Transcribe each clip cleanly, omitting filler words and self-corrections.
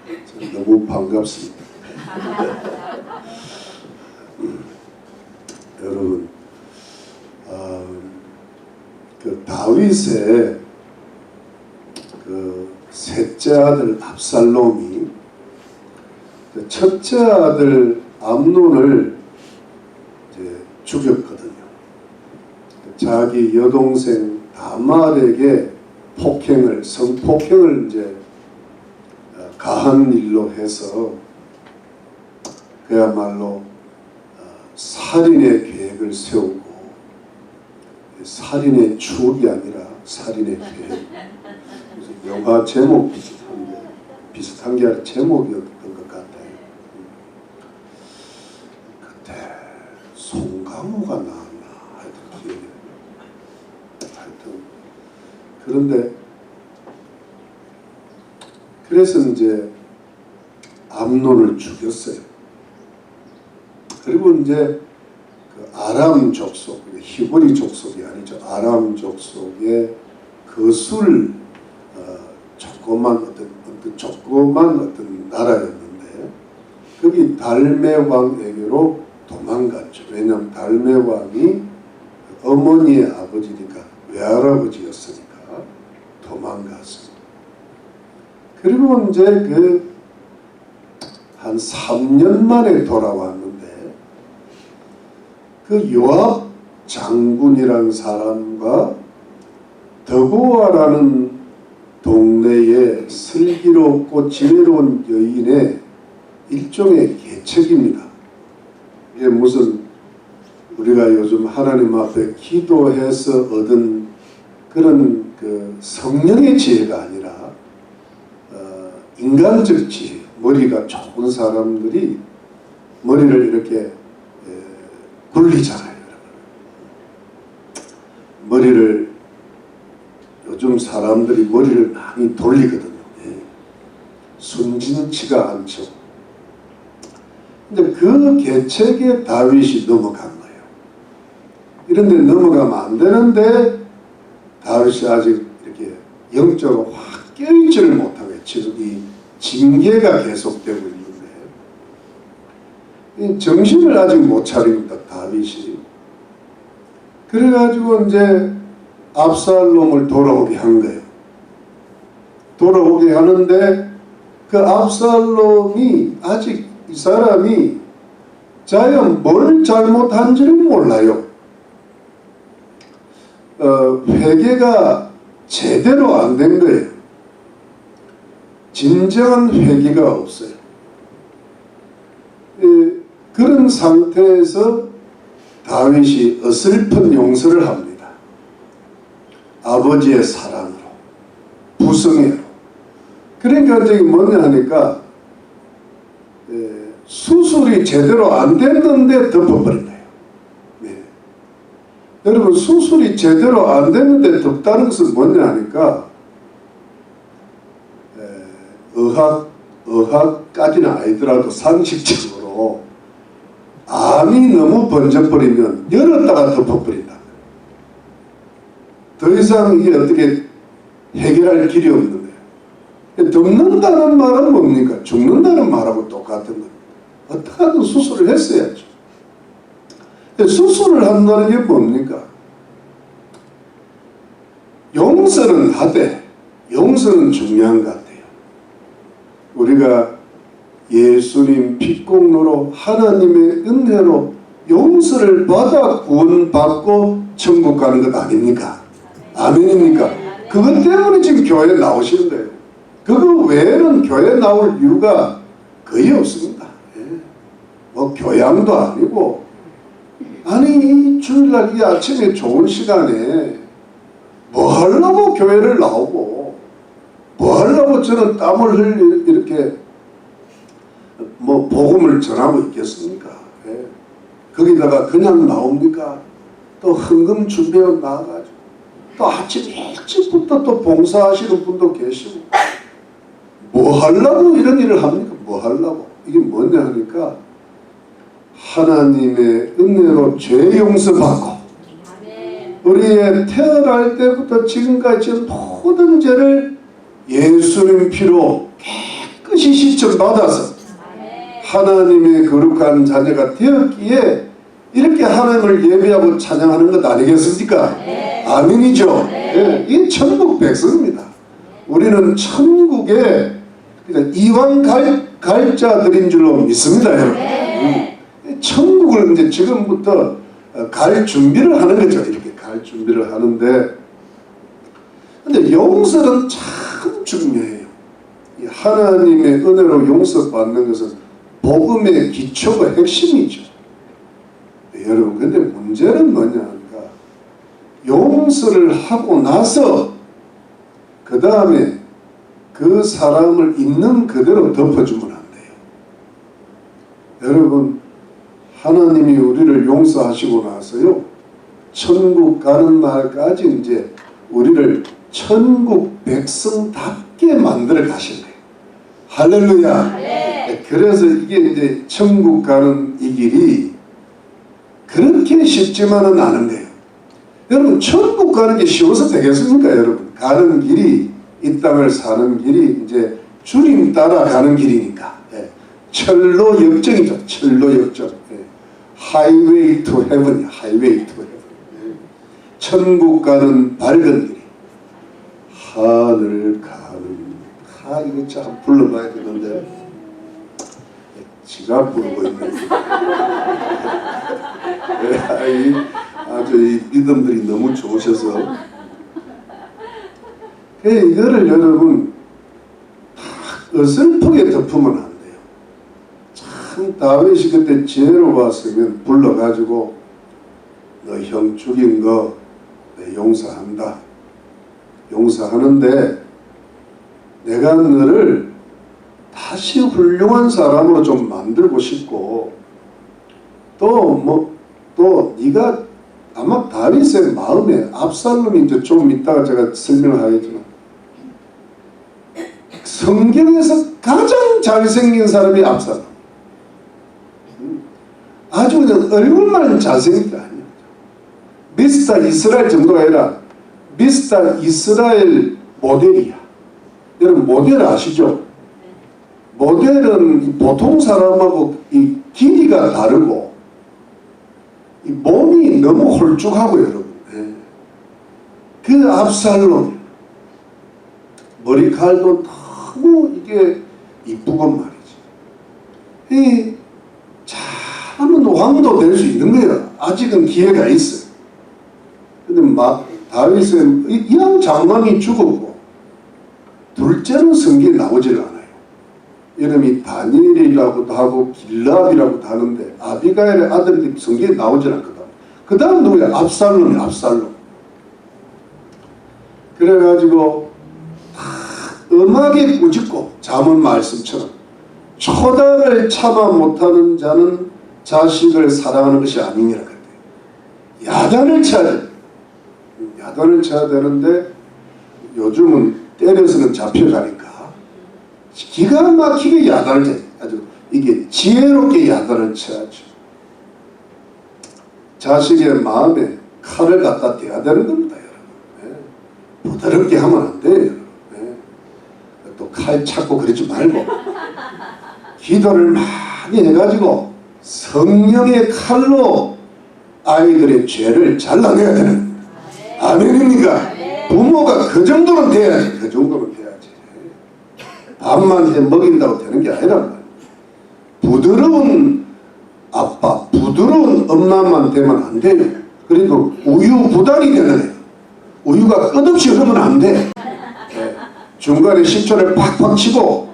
저는 너무 반갑습니다. 여러분, 그 다윗의 그 셋째 아들 압살롬이 그 첫째 아들 암논을 이제 죽였거든요. 자기 여동생 다말에게 성폭행을 이제 가한 일로 해서 그야말로 살인의 계획을 세우고, 살인의 추억이 아니라 살인의 계획. 그래서 영화 제목 비슷한 게 아니라 제목이었던 것 같아요. 그때 송강호가 나왔나 하여튼 기억이 나요. 하여튼 그런데 그래서 이제 암논을 죽였어요. 그리고 이제 그 아람 족속, 히브리 족속이 아니죠. 아람 족속의 거술 조그만 어떤 나라였는데 거기 달메 왕에게로 도망갔죠. 왜냐하면 달메 왕이 어머니의 아버지니까 외할아버지였으니까 도망갔어요. 그리고 이제 그 한 3년 만에 돌아왔는데 그 요압 장군이라는 사람과 더보아라는 동네에 슬기롭고 지혜로운 여인의 일종의 계책입니다. 이게 무슨 우리가 요즘 하나님 앞에 기도해서 얻은 그런 그 성령의 지혜가 아니라 인간적 지혜, 머리가 좋은 사람들이 머리를 이렇게 굴리잖아요. 머리를 요즘 사람들이 머리를 많이 돌리거든요. 순진치가 않죠. 근데 그 계책에 다윗이 넘어간 거예요. 이런데 넘어가면 안 되는데 다윗이 아직 이렇게 영적으로 확 깨어있지를 못하고 지금 이 징계가 계속되고 있는데 정신을 아직 못 차립니다. 다윗이. 그래가지고 이제 압살롬을 돌아오게 한 거예요. 돌아오게 하는데 그 압살롬이 아직 이 사람이 자연 뭘 잘못한지는 몰라요. 회개가 제대로 안 된 거예요. 진정한 회개가 없어요. 그런 상태에서 다윗이 어설픈 용서를 합니다. 아버지의 사랑으로, 부성애로. 그러니까 저기 뭐냐 하니까 수술이 제대로 안 됐는데 덮어버린 거예요. 네. 여러분, 수술이 제대로 안 됐는데 덮다는 것은 뭐냐 하니까 의학까지는 아니더라도 상식적으로 암이 너무 번져버리면 열었다가 덮어버린다. 더 이상 이게 어떻게 해결할 길이 없는 거예요. 덮는다는 말은 뭡니까? 죽는다는 말하고 똑같은 거예요. 어떻게든 수술을 했어야죠. 수술을 한다는 게 뭡니까? 용서는 하되 용서는 중요한 것 같아요. 우리가 예수님 핏공로로 하나님의 은혜로 용서를 받아 구원받고 천국 가는 것 아닙니까? 아멘입니까? 그것 때문에 지금 교회에 나오시는 거예요. 그거 외에는 교회에 나올 이유가 거의 없습니다. 뭐 교양도 아니고, 아니 주일날 이 아침에 좋은 시간에 뭐 하려고 교회를 나오고, 뭐 하려고 저는 땀을 흘리 이렇게 뭐 복음을 전하고 있겠습니까? 거기다가 그냥 나옵니까? 또 헌금 준비해 나와가지고 또 아침 일찍부터 또 봉사하시는 분도 계시고, 뭐 하려고 이런 일을 합니까? 뭐 하려고? 이게 뭐냐 하니까 하나님의 은혜로 죄 용서받고 우리의 태어날 때부터 지금까지 모든 죄를 예수님 피로 반드시 시청받아서 하나님의 거룩한 자녀가 되었기에 이렇게 하나님을 예배하고 찬양하는 것 아니겠습니까? 아멘이죠. 예, 이 천국 백성입니다. 우리는 천국에 이왕 갈 자들인 줄로 믿습니다, 여러분. 천국을 이제 지금부터 갈 준비를 하는 거죠. 이렇게 갈 준비를 하는데, 근데 용서는 참 중요해요. 하나님의 은혜로 용서받는 것은 복음의 기초가 핵심이죠. 여러분, 근데 문제는 뭐냐 하니까 용서를 하고 나서 그 다음에 그 사람을 있는 그대로 덮어주면 안 돼요. 여러분, 하나님이 우리를 용서하시고 나서요, 천국 가는 날까지 이제 우리를 천국 백성답게 만들어 가신대요. 할렐루야. 그래서 이게 이제 천국 가는 이 길이 그렇게 쉽지만은 않은데요. 여러분, 천국 가는 게 쉬워서 되겠습니까? 여러분, 가는 길이, 이 땅을 사는 길이 이제 주님 따라 가는 길이니까. 철로 역정이죠. 철로 역정. 하이웨이 투 헤븐이야. 하이웨이 투 헤븐. 천국 가는 밝은 길이. 하늘 가는, 이거 참 불러봐야 되는데 지가 부르고 있네. 아주 이 믿음들이 너무 좋으셔서. 이거를 여러분 어설프게 덮으면 안 돼요. 참 다윗이 그때 지혜로웠으면 불러가지고 너 형 죽인 거 내 용서한다. 용서하는데 내가 너를 다시 훌륭한 사람으로 좀 만들고 싶고, 또 네가 아마 다윗의 마음에, 압살롬이 이제 좀 이따가 제가 설명을 하겠지만, 성경에서 가장 잘생긴 사람이 압살롬. 아주 그냥 얼굴만 잘생긴 게 아니에요. 미스터 이스라엘 정도가 아니라 미스터 이스라엘 모델이야. 여러분, 모델 아시죠? 모델은 보통 사람하고 이 길이가 다르고 이 몸이 너무 홀쭉하고, 여러분. 그 압살롬 머리칼도 너무 이게 이쁘건 말이지. 잘하면 왕도 될 수 있는 거예요. 아직은 기회가 있어요. 근데 다윗은 이왕 장남이 죽었고, 둘째는 성경에 나오질 않아요. 이름이 다니엘이라고도 하고 길라압이라고도 하는데 아비가일의 아들이 성경에 나오질 않거든. 그 다음 누구야? 압살롬이야. 압살롬. 그래가지고 음악에 꾸짖고, 잠언 말씀처럼 초다를 참아 못하는 자는 자식을 사랑하는 것이 아니니라 그랬대요. 야단을 쳐야 돼. 야단을 쳐야 되는데 요즘은 때려서는 잡혀가니까 기가 막히게 야단을 쳐야 돼. 아주 이게 지혜롭게 야단을 쳐야죠. 자식의 마음에 칼을 갖다 대야 되는 겁니다, 여러분. 부드럽게 하면 안 돼요, 여러분. 또 칼 찾고 그러지 말고 기도를 많이 해가지고 성령의 칼로 아이들의 죄를 잘라내야 되는, 아멘입니까? 부모가 그 정도는 돼야지. 그 정도는 돼야지. 밥만 해 먹인다고 되는 게 아니란 말이야. 부드러운 아빠, 부드러운 엄마만 되면 안 돼요. 그리고 우유 부단이 되는 애요. 우유가 끝없이 흐르면 안 돼. 중간에 식초를 팍팍 치고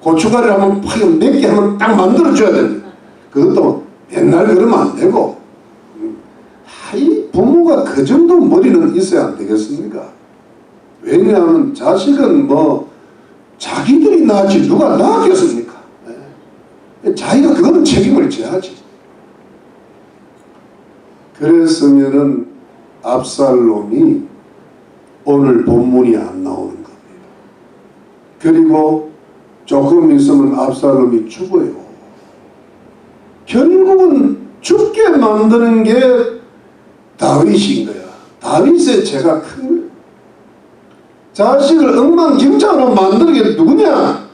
고춧가루를 한번 팍 몇 개 한번 딱 만들어줘야 되는데, 그것도 맨날 그러면 안 되고. 이 부모가 그 정도 머리는 있어야 안 되겠습니까? 왜냐하면 자식은 자기들이 낳았지 누가 낳았겠습니까? 자기가 그거는 책임을 져야지. 그랬으면은 압살롬이 오늘 본문이 안 나오는 겁니다. 그리고 조금 있으면 압살롬이 죽어요. 결국은 죽게 만드는 게 다윗인 거야. 다윗의 죄가 큰 거야. 자식을 엉망진창으로 만드는 게 누구냐?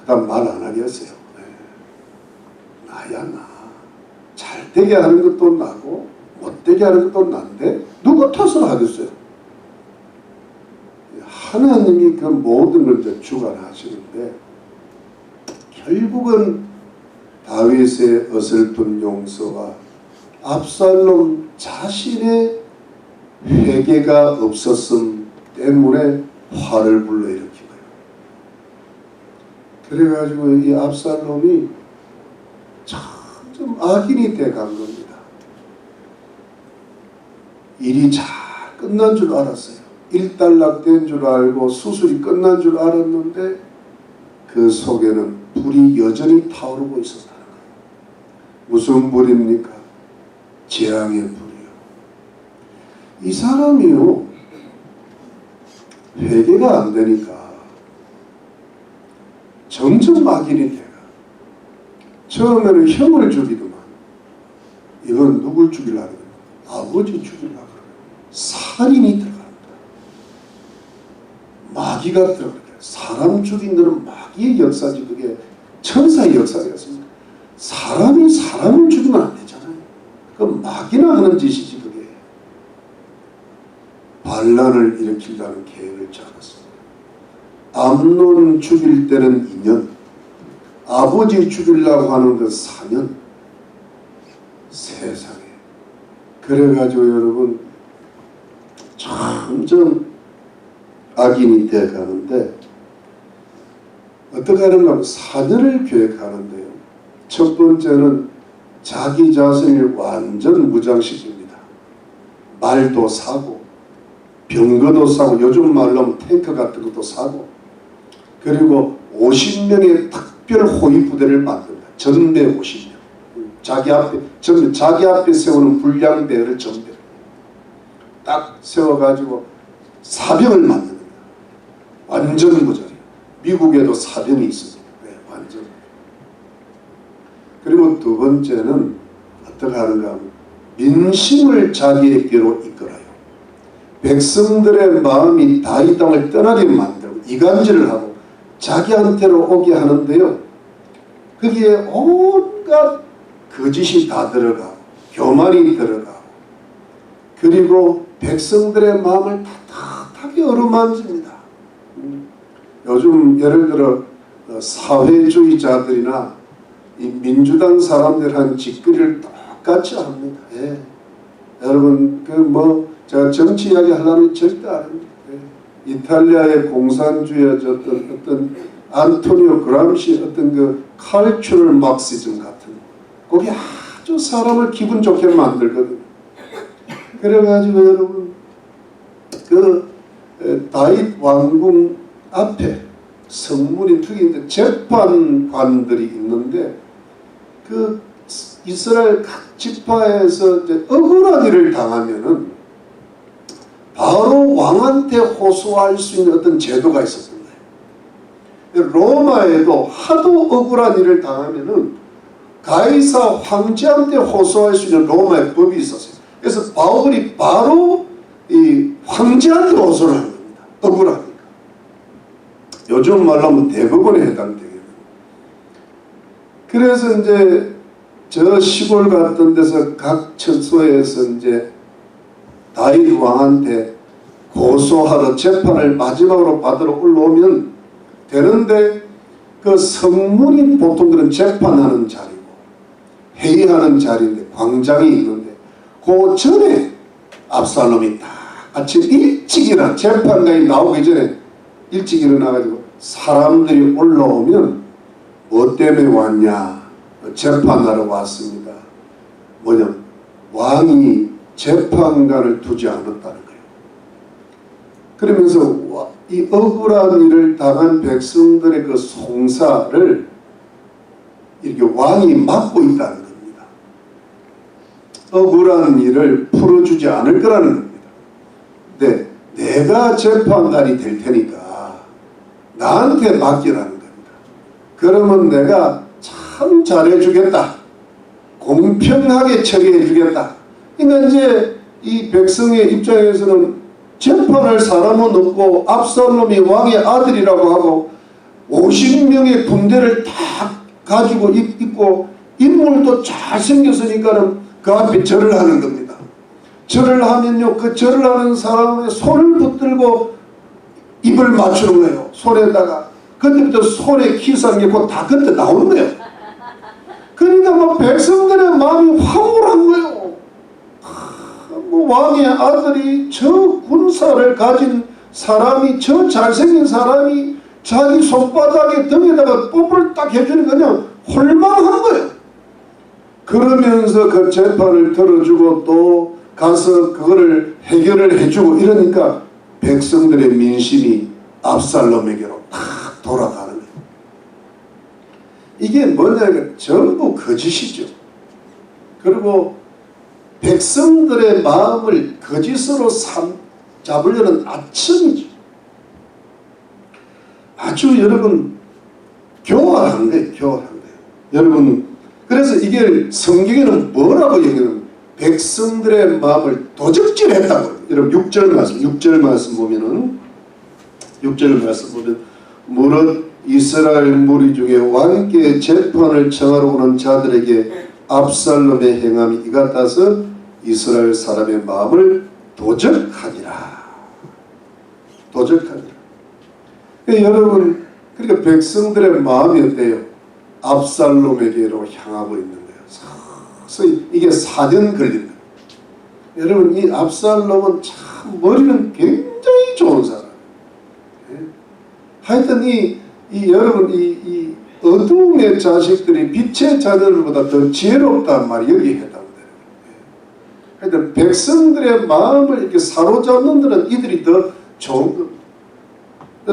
그다음 말 안 하겠어요. 나야 나. 잘 되게 하는 것도 나고 못 되게 하는 것도 난데 누구 탓을 하겠어요? 하나님이 그 모든 걸 이제 주관하시는데 결국은 다윗의 어설픈 용서와 압살롬 자신의 회개가 없었음 때문에 화를 불러일으킨 거예요. 그래가지고 이 압살롬이 좀 악인이 돼간 겁니다. 일이 잘 끝난 줄 알았어요. 일단락된 줄 알고 수술이 끝난 줄 알았는데 그 속에는 불이 여전히 타오르고 있었다는 거예요. 무슨 불입니까? 재앙의 불이요. 이 사람이요, 회개가 안 되니까 점점 악인이 돼가. 처음에는 형을 죽이더만 이건 누굴 죽이려고 그래요? 아버지 죽이려고 그래요. 살인이 들어간다. 마귀가 들어간다. 사람 죽인 거는 마귀의 역사지. 그게 천사의 역사였습니다. 사람이 사람을 죽이면 안 되잖아요. 그 마귀나 하는 짓이지. 그게 반란을 일으키려는 계획을 짜았습니다. 암논 죽일 때는 2년, 아버지 죽이려고 하는 건 4년. 세상에. 그래가지고 여러분 점점 악인이 되어가는데 어떻게 하는가 하면 4년을 계획하는데요. 첫 번째는 자기 자신을 완전 무장시킵니다. 말도 사고 병거도 사고 요즘 말로 하면 탱크 같은 것도 사고 그리고 50명의 특별 호위 부대를 만든다. 전대 50명. 자기 앞에 세우는 불량대를 전대 딱 세워가지고 사병을 만듭니다. 완전 무장이에요. 미국에도 사병이 있습니다. 네, 완전. 그리고 두 번째는 어떻게 하는가 하면 민심을 자기에게로 이끌어요. 백성들의 마음이 다윗 땅을 떠나게 만들고 이간질을 하고 자기한테로 오게 하는데요. 거기에 온갖 거짓이 다 들어가고 교만이 들어가고 그리고 백성들의 마음을 따뜻하게 어루만집니다. 요즘 예를 들어 사회주의자들이나 이 민주당 사람들 한 짓거리를 똑같이 합니다. 예. 여러분 제가 정치 이야기 하려면 절대 안 합니다. 예. 이탈리아의 공산주의 어떤 안토니오 그람시 어떤 그 칼츄럴 막시즘 같은 거기 아주 사람을 기분 좋게 만들거든요. 그래가지고 여러분 그 다윗 왕궁 앞에 성문이 특히 재판관들이 있는데 그 이스라엘 각 지파에서 억울한 일을 당하면은 바로 왕한테 호소할 수 있는 어떤 제도가 있었던 거예요. 로마에도 하도 억울한 일을 당하면은 가이사 황제한테 호소할 수 있는 로마의 법이 있었어요. 그래서 바울이 바로 이 황제한테 호소를 하는 겁니다. 억울하니까. 요즘 말로 하면 대법원에 해당되겠네요. 그래서 이제 저 시골 같은 데서 각 처소에서 이제 다윗 왕한테 고소하러 재판을 마지막으로 받으러 올라오면 되는데 그 성문이 보통 그런 재판하는 자리고 회의하는 자리인데 광장이 있는데 그 전에 압살롬이 딱 아침 일찍 일어나 재판관이 나오기 전에 일찍 일어나가지고 사람들이 올라오면 뭐 때문에 왔냐 재판하러 왔습니다. 뭐냐 왕이 재판관을 두지 않았다는 거예요. 그러면서 이 억울한 일을 당한 백성들의 그 송사를 이렇게 왕이 맡고 있다는 겁니다. 억울한 일을 풀어주지 않을 거라는 겁니다. 근데 내가 재판관이 될 테니까 나한테 맡기라는 겁니다. 그러면 내가 참 잘해주겠다. 공평하게 처리해주겠다. 그러니까 이제 이 백성의 입장에서는 재판할 사람은 없고 압살롬이 왕의 아들이라고 하고 50명의 군대를 다 가지고 있고 인물도 잘생겼으니까는 그 앞에 절을 하는 겁니다. 절을 하면요, 그 절을 하는 사람의 손을 붙들고 입을 맞추는 거예요. 손에다가. 그때부터 손에 키스한 곧 다 그때 나오는 거예요. 그러니까 뭐 백성들의 마음이 황홀한 거예요. 뭐 왕의 아들이 저 군사를 가진 사람이, 저 잘생긴 사람이 자기 손바닥에 등에다가 뽀뽀를 딱 해주는 그냥 홀망한 거예요. 그러면서 그 재판을 들어주고 또 가서 그거를 해결을 해주고 이러니까 백성들의 민심이 압살롬에게로 탁 돌아가는 거예요. 이게 뭐냐면 전부 거짓이죠. 그리고 백성들의 마음을 거짓으로 잡으려는 아첨이죠. 아주 여러분 교활한 거예요. 교활한 거예요. 여러분 그래서 이게 성경에는 뭐라고 얘기하냐면 백성들의 마음을 도적질했다고. 여러분 6절 말씀 보면은 6절 말씀 보면 무릇 이스라엘 무리 중에 왕께 재판을 청하러 오는 자들에게 압살롬의 행함이 이 같아서 이스라엘 사람의 마음을 도적하니라. 도적하니라. 여러분 그러니까 백성들의 마음이 어때요? 압살롬에게로 향하고 있는 거예요. 서서히 이게 4년 걸린 거예요. 여러분 이 압살롬은 참 머리는 굉장히 좋은 사람. 하여튼 여러분 이 어두움의 자식들이 빛의 자녀들보다 더 지혜롭단 말이 여기에 해당돼요. 하여튼 백성들의 마음을 이렇게 사로잡는 데는 이들이 더 좋은 겁니다.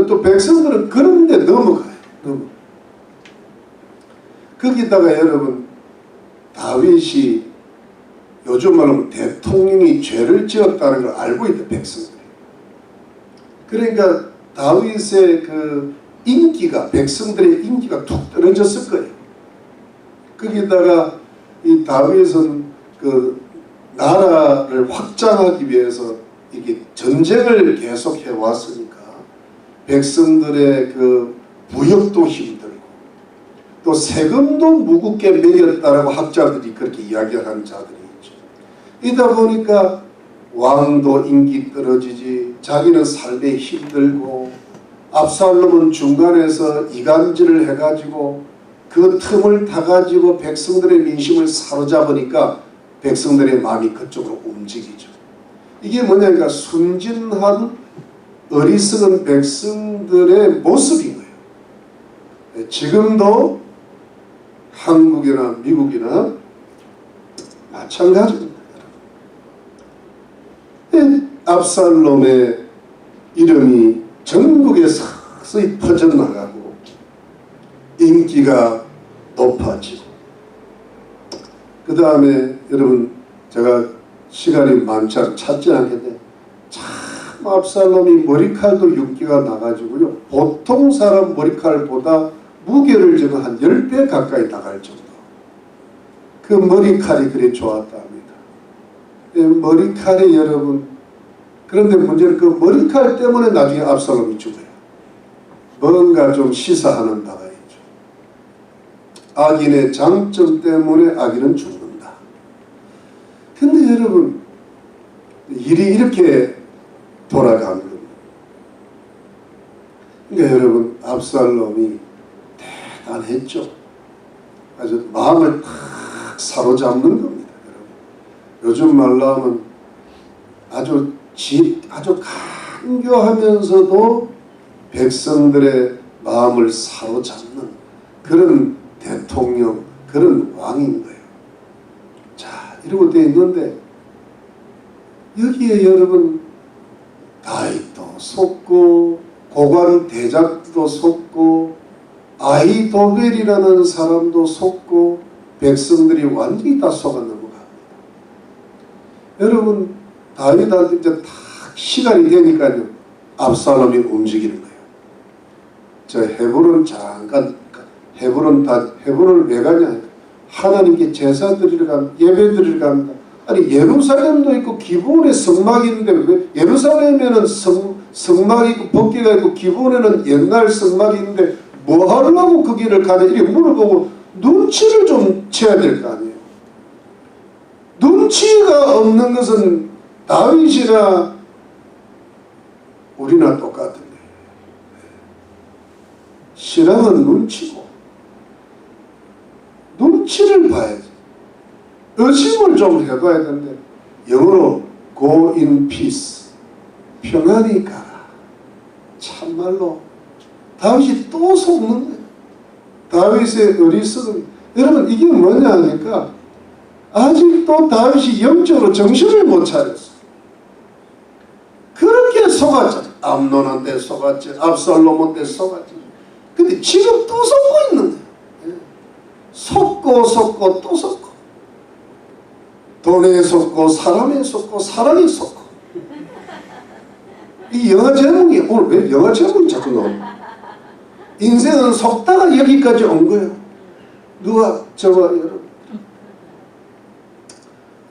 또 백성들은 그런데 넘어가요. 거기다가 여러분 다윗이 요즘 말하면 대통령이 죄를 지었다는 걸 알고 있다 백성들이. 그러니까 다윗의 그 인기가 백성들의 인기가 툭 떨어졌을 거예요. 거기다가 이 다윗은 그 나라를 확장하기 위해서 이게 전쟁을 계속해 왔으니까 백성들의 그 부역도 힘들고 또 세금도 무겁게 매겼다라고 학자들이 그렇게 이야기하는 자들이 있죠. 이다 보니까 왕도 인기 떨어지지, 자기는 삶에 힘들고, 압살롬은 중간에서 이간질을 해가지고 그 틈을 타가지고 백성들의 민심을 사로잡으니까 백성들의 마음이 그쪽으로 움직이죠. 이게 뭐냐니까 순진한 어리석은 백성들의 모습인 거예요. 지금도 한국이나 미국이나 마찬가지입니다. 압살롬의 이름이 전국에 서서히 퍼져나가고 인기가 높아지고, 그 다음에 여러분 제가 시간이 많지 않아 찾지 않겠네. 참 압살롬이 머리칼도 윤기가 나가지고요, 보통 사람 머리칼보다 무게를 지금 한 10배 가까이 나갈 정도. 그 머리칼이 그리 좋았다 합니다. 머리칼이 여러분, 그런데 문제는 그 머리칼 때문에 나중에 압살롬이 죽어요. 뭔가 좀 시사하는 바가 있죠. 악인의 장점 때문에 악인은 죽는다. 근데 여러분 일이 이렇게 돌아가는 겁니다. 그러니까 여러분 압살롬이 대단했죠. 아주 마음을 탁 사로잡는 겁니다. 여러분. 요즘 말로 하면 아주 간교하면서도 백성들의 마음을 사로잡는 그런 대통령, 그런 왕인 거예요. 자, 이러고 되어 있는데 여기에 여러분 다윗도 속고 고관 대작도 속고 아히도벨이라는 사람도 속고 백성들이 완전히 다 속아 넘어갑니다. 여러분 다윗한테 이제 딱 시간이 되니까요 압살롬이 움직이는 거예요. 저 헤브론 잠깐, 헤브론을 왜 가냐? 하나님께 제사 드리러 갑니다. 예배 드리러 갑니다. 아니 예루살렘도 있고 기브온에 성막이 있는데 왜 예루살렘에는 성막이 있고 법궤가 있고 기브온에는 옛날 성막이 있는데 뭐 하려고 그 길을 가냐 이렇게 물어보고 눈치를 좀 채야 될 거 아니에요. 눈치가 없는 것은 다윗이나 우리나 똑같은데, 신앙은 눈치고 눈치를 봐야지. 의심을 좀 해봐야 되는데, 영어로 go in peace, 평안히 가라. 참말로 다윗이 또 속는 거예요. 다윗의 어리석음. 여러분, 이게 뭐냐 하니까 아직도 다윗이 영적으로 정신을 못 차렸어. 그렇게 속았잖아. 암논한테 속았지, 압살롬한테 속았지. 근데 지금 또 속고 있는 거예요. 속고 또 속고, 돈에 속고 사람에 속고 사랑에 속고. 이 영화 제목이, 오늘 왜 영화 제목이 자꾸 나오나? 인생은 속다가 여기까지 온 거예요. 누가 저와 여러분.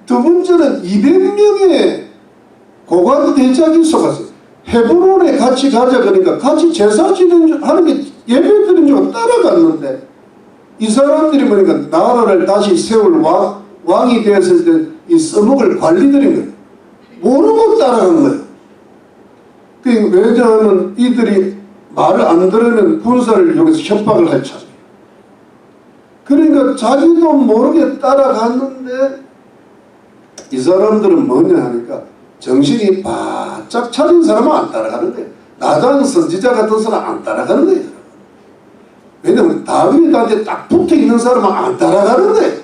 두 번째는 200명의 고관 대작이 속았어요. 헤브론에 같이 가자 그러니까 같이 제사 지는 줄 하는 게 예배 드린 줄 따라갔는데, 이 사람들이 보니까 나라를 다시 세울 왕이 되었을 때 이 써먹을 관리들인 거예요. 모르고 따라간 거예요. 왜냐하면 이들이 말을 안 들으면 군사를 이용해서 협박을 할 참이에요. 그러니까 자기도 모르게 따라갔는데, 이 사람들은 뭐냐 하니까 정신이 바짝 차린 사람은 안 따라가는 거예요. 나단 선지자 같은 사람 안 따라가는 거예요. 왜냐하면 다윗한테 딱 붙어 있는 사람은 안 따라가는 거예요.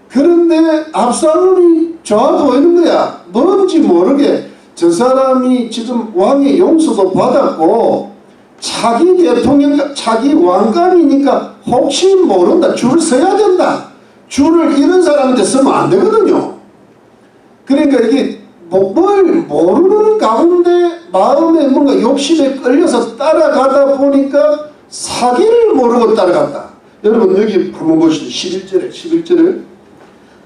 그런데 압살롬이 좋아 보이는 거야. 뭔지 모르게 저 사람이 지금 왕의 용서도 받았고 차기 대통령, 차기 왕감이니까 혹시 모른다, 줄을 서야 된다. 줄을 이런 사람한테 쓰면 안 되거든요. 그러니까 이게 뭘 모르는 가운데 마음에 뭔가 욕심에 끌려서 따라가다 보니까 사기를 모르고 따라갔다. 여러분 여기 한번 보시죠. 11절에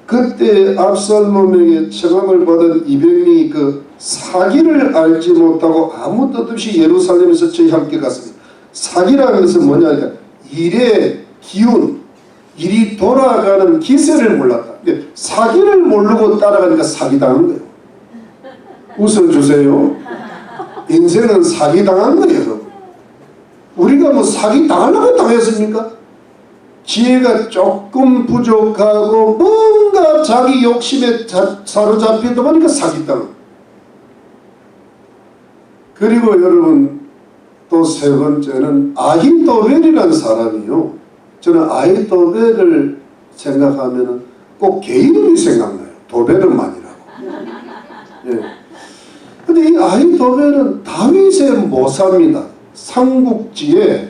그때 압살롬에게 청함을 받은 200명이 그 사기를 알지 못하고 아무 뜻 없이 예루살렘에서 저희 함께 갔습니다. 사기라는 것은 뭐냐 하니까 일의 기운, 일이 돌아가는 기세를 몰랐다. 사기를 모르고 따라가니까 사기당한 거예요. 웃어주세요. 인생은 사기당한 거예요. 우리가 뭐 사기당하려고 당했습니까? 지혜가 조금 부족하고 뭔가 자기 욕심에 사로잡히다 보니까 사기당합니다. 그리고 여러분 또 세 번째는 아히도벨이라는 사람이요. 저는 아히도벨을 생각하면 꼭 개 이름이 생각나요. 도벨은만이라고. 예. 근데 이 아히도벨은 다윗의 모사입니다. 삼국지에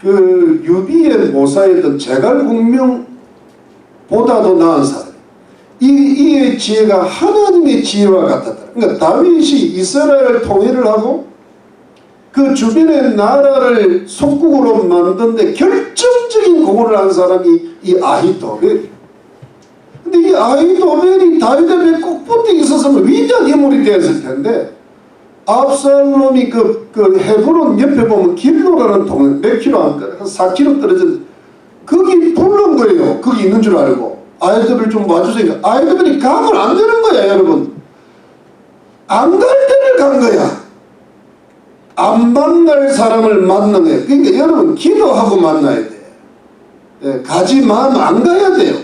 그 유비의 모사였던 제갈공명보다도 나은 사람. 이의 지혜가 하나님의 지혜와 같았다. 그러니까 다윗이 이스라엘 통일을 하고 그 주변의 나라를 속국으로 만드는데 결정적인 공헌을 한 사람이 이 아히도벨. 근데 이 아히도벨이 다윗의 배에 꼭 붙어 있었으면 위대한 인물이 되었을 텐데, 압살롬이 그 헤브론 옆에 보면 길로라는 동네, 몇 킬로 한 4킬로 떨어진 거기 부른 거예요. 거기 있는 줄 알고 아이들을 좀 와주세요. 아이들이 가면 안 되는 거야. 여러분 안 갈 때를 간 거야. 안 만날 사람을 만난 거예요. 그러니까 여러분 기도하고 만나야 돼. 예, 가지 마면 안 가야 돼요.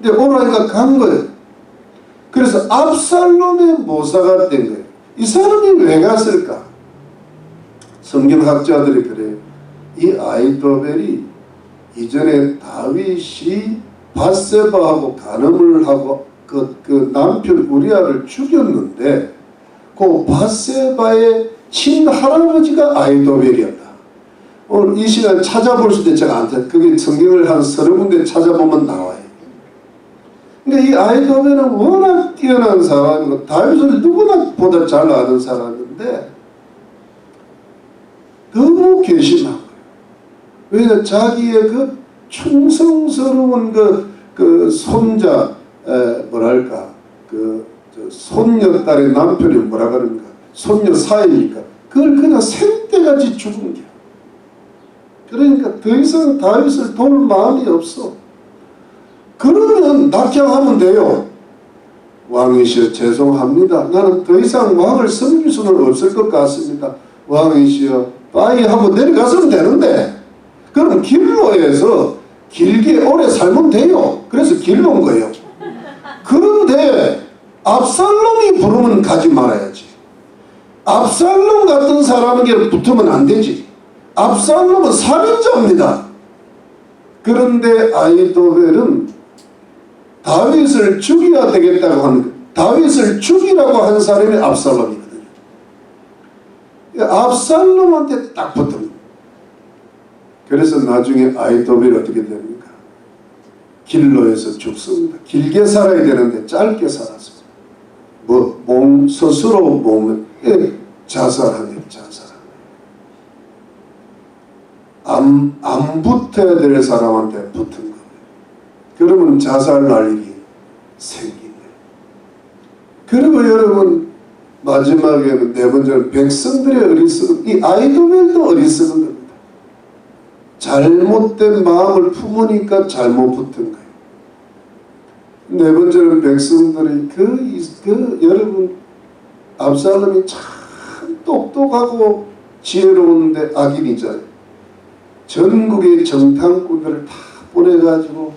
근데 오라니까 간 거예요. 그래서 압살롬의 모사가 된 거예요. 이 사람이 왜 갔을까? 성경학자들이 그래요. 이 아히도벨이 이전에 다윗이 밧세바하고 간음을 하고 그 남편 우리아를 죽였는데 그 밧세바의 친할아버지가 아히도벨이었다. 오늘 이 시간 찾아볼 수도 제가 안 돼. 그게 성경을 한 서너 군데 찾아보면 나와요. 근데 이 아히도벨은 워낙 뛰어난 사람이고 다윗을 누구나 보다 잘 아는 사람인데 너무 괘씸한 거예요. 왜냐 자기의 그 충성스러운 그 손자 뭐랄까 손녀딸의 남편이 뭐라 그러는가 손녀 사이니까 그걸 그냥 생떼같이 죽은 게 그러니까 더 이상 다윗을 도울 마음이 없어. 그러면 낙향하면 돼요. 왕이시여 죄송합니다. 나는 더 이상 왕을 섬길 수는 없을 것 같습니다. 왕이시여 빠이 하고 내려갔으면 되는데, 그럼 길로에서 길게 오래 살면 돼요. 그래서 길로인 거예요. 그런데 압살롬이 부르면 가지 말아야지. 압살롬 같은 사람에게 붙으면 안 되지. 압살롬은 살인자입니다. 그런데 아히도벨은 다윗을 죽여야 되겠다고 하는, 다윗을 죽이라고 한 사람이 압살롬이거든요. 압살롬한테 딱 붙은 거예요. 그래서 나중에 아히도벨이 어떻게 됩니까? 길로에서 죽습니다. 길게 살아야 되는데 짧게 살았어요. 몸 스스로 몸을 자살하네요. 안 붙어야 될 사람한테 붙은 거예요. 그러면 자살할 일이 생기네요. 그리고 여러분, 마지막에는 네 번째는 백성들의 어리석음, 이 아히도벨도 어리석은 겁니다. 잘못된 마음을 품으니까 잘못 붙은 거예요. 네 번째는 백성들이 여러분, 압살롬이 참 똑똑하고 지혜로운데 악인이잖아요. 전국의 정탐꾼들을 다 보내가지고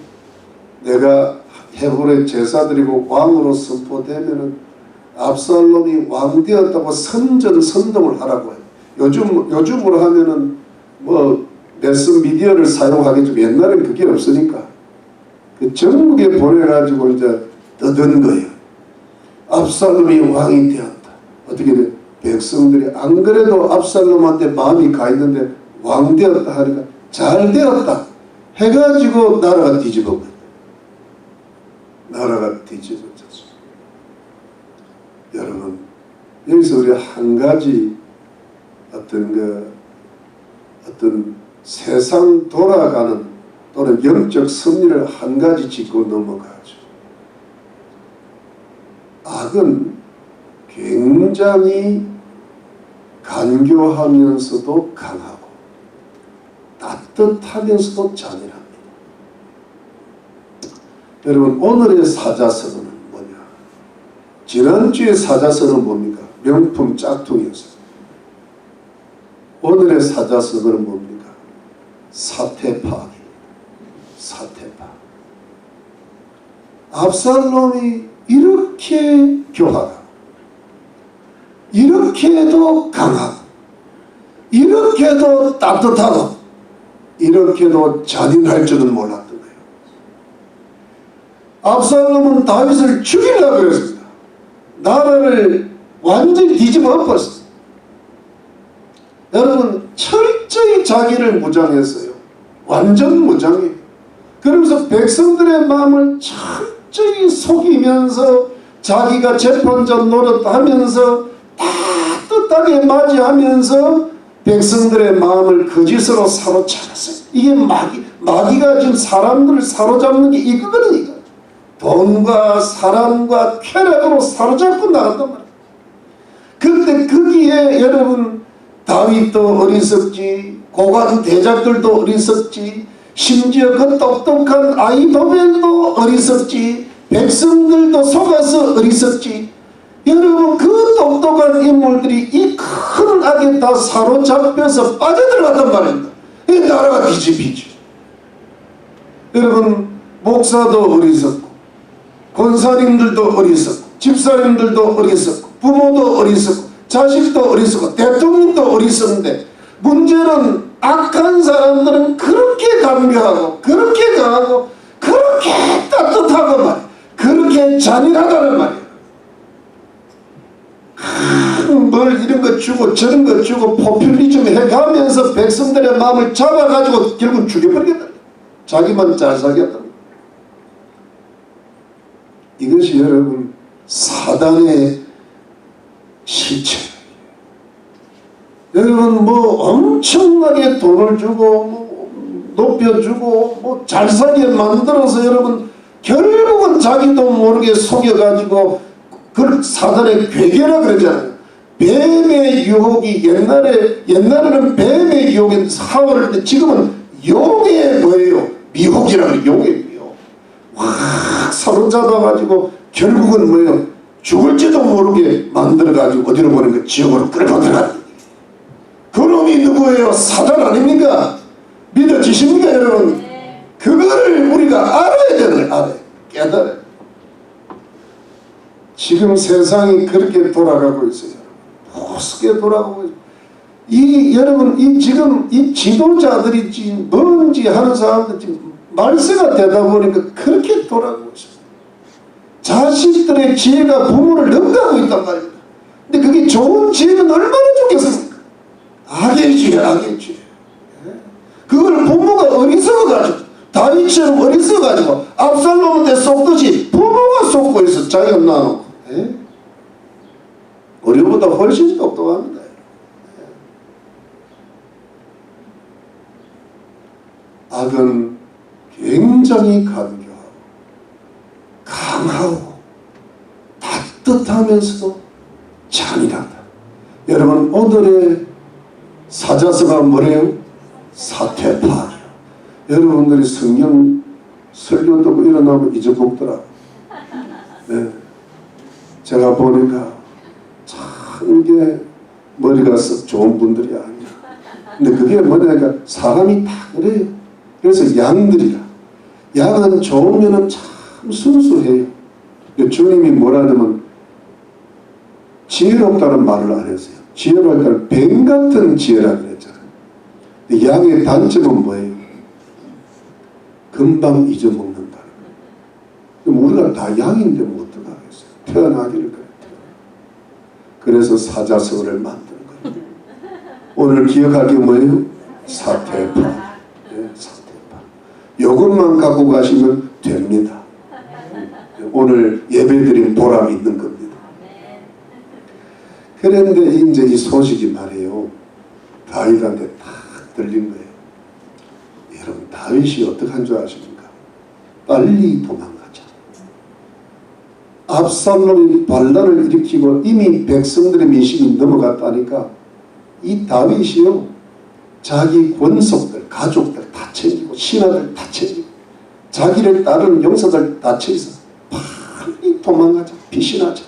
내가 헤브론에 제사드리고 왕으로 선포되면은 압살롬이 왕 되었다고 선전선동을 하라고 해요. 요즘으로 하면은 뭐 매스미디어를 사용하겠지만 옛날엔 그게 없으니까 그 전국에 보내가지고 이제 떠든 거예요. 압살롬이 왕이 되었다. 어떻게 돼? 백성들이 안 그래도 압살롬한테 마음이 가 있는데 왕 되었다 하니까 잘 되었다 해가지고 나라가 뒤집어 버려. 나라가 뒤집어졌어. 여러분, 여기서 우리 한 가지 어떤 세상 돌아가는 또는 영적 섭리를 한 가지 짚고 넘어가죠. 악은 굉장히 간교하면서도 강하고 따뜻하면서도 잔인합니다. 여러분, 오늘의 사자성어는 뭐냐? 지난주의 사자성어는 뭡니까? 명품 짝퉁이었어요. 오늘의 사자성어는 뭡니까? 사태파악입니다. 사태파. 압살롬이 이렇게 교활하고 이렇게도 강하고 이렇게도 따뜻하고 이렇게도 잔인할 줄은 몰랐던 거예요. 압살롬은 다윗을 죽이려고 그랬습니다. 나라를 완전히 뒤집어 엎었어요. 여러분, 철저히 자기를 무장했어요. 완전 무장이에요. 그러면서 백성들의 마음을 철저히 속이면서 자기가 재판자 노릇하면서 따뜻하게 맞이하면서 백성들의 마음을 거짓으로 사로잡았어요. 이게 마귀가 지금 사람들을 사로잡는 게 이거거든요. 돈과 사람과 쾌락으로 사로잡고 나간단 말이에요. 그런데 거기에 여러분, 다윗도 어리석지, 고관 대작들도 어리석지, 심지어 그 똑똑한 아히도벨도 어리석지, 백성들도 속아서 어리석지. 여러분, 그 똑똑한 인물들이 이 큰 악에 다 사로잡혀서 빠져들어갔단 말입니다. 이 나라가 뒤집히죠. 여러분, 목사도 어리석고 권사님들도 어리석고 집사님들도 어리석고 부모도 어리석고 자식도 어리석고 대통령도 어리석는데, 문제는 악한 사람들은 그렇게 감교하고 그렇게 강하고 그렇게 따뜻하고 말이에요. 그렇게 잔인하다는 말이에요. 뭘 이런 거 주고 저런 거 주고 포퓰리즘 해가면서 백성들의 마음을 잡아가지고 결국 죽여버리겠다. 자기만 잘 살겠다. 이것이 여러분 사단의 실체. 여러분, 뭐 엄청나게 돈을 주고 뭐 높여주고 뭐 잘 살게 만들어서 여러분 결국은 자기도 모르게 속여가지고 그 사단의 괴계라 그러잖아요. 뱀의 유혹이 옛날에는 뱀의 유혹이 사월인데 지금은 용의 뭐예요? 미혹이라는 용의 미혹. 확 사로잡아가지고 결국은 뭐예요? 죽을지도 모르게 만들어가지고 어디로 보는 거 지옥으로 끌고 들어가는. 그놈이 누구예요? 사단 아닙니까? 믿어지십니까 여러분? 그거를 우리가 알아야 되는 거예요. 알아야 깨달아요. 지금 세상이 그렇게 돌아가고 있어요. 무섭게 돌아가고 있어요. 여러분 지금 이 지도자들이 뭔지 하는 사람들 지금 말세가 되다 보니까 그렇게 돌아가고 있어요. 자식들의 지혜가 부모를 능가하고 있단 말입니다. 근데 그게 좋은 지혜는 얼마나 좋겠습니까? 악의 지혜, 악의 지혜. 그걸 부모가 어리석어가지고 다윗처럼 어리석어가지고 압살롬한테 속듯이 부모가 속고 있어. 자기가 낳아놓고. 우리보다 훨씬 똑똑합니다. 악은 굉장히 간교하고 강하고 따뜻하면서도 잔인하다. 여러분 오늘의 사자서가 뭐래요? 사태파악이요. 여러분들이 성경 설교 듣고 일어나면 잊어먹더라고. 네. 제가 보니까 참 이게 머리가 썩 좋은 분들이 아니야. 근데 그게 뭐냐니까 사람이 다 그래요. 그래서 양들이라. 양은 좋으면 참 순수해요. 주님이 뭐라냐면 지혜롭다는 말을 안 했어요. 지혜롭다는 뱀 같은 지혜라고 그랬잖아요. 양의 단점은 뭐예요? 금방 잊어먹는다는 거예요. 그럼 우리가 다 양인데 뭐 어떡하겠어요? 태어나기를 그래요. 그래서 사자성어를 만드는 거예요. 오늘 기억할 게 뭐예요? 사태파. 네, 사태파. 이것만 갖고 가시면 됩니다. 오늘 예배드린 보람이 있는 겁니다. 그런데 이제 이 소식이 말이에요. 다윗한테 딱 들린 거예요. 여러분 다윗이 어떻게 한 줄 아십니까? 빨리 도망가자. 압살롬이 반란을 일으키고 이미 백성들의 민심이 넘어갔다니까 이 다윗이요 자기 권속들 가족들 다 챙기고 신하들 다 챙기고 자기를 따르는 용사들 다 챙겨서 빨리 도망가자. 피신하자.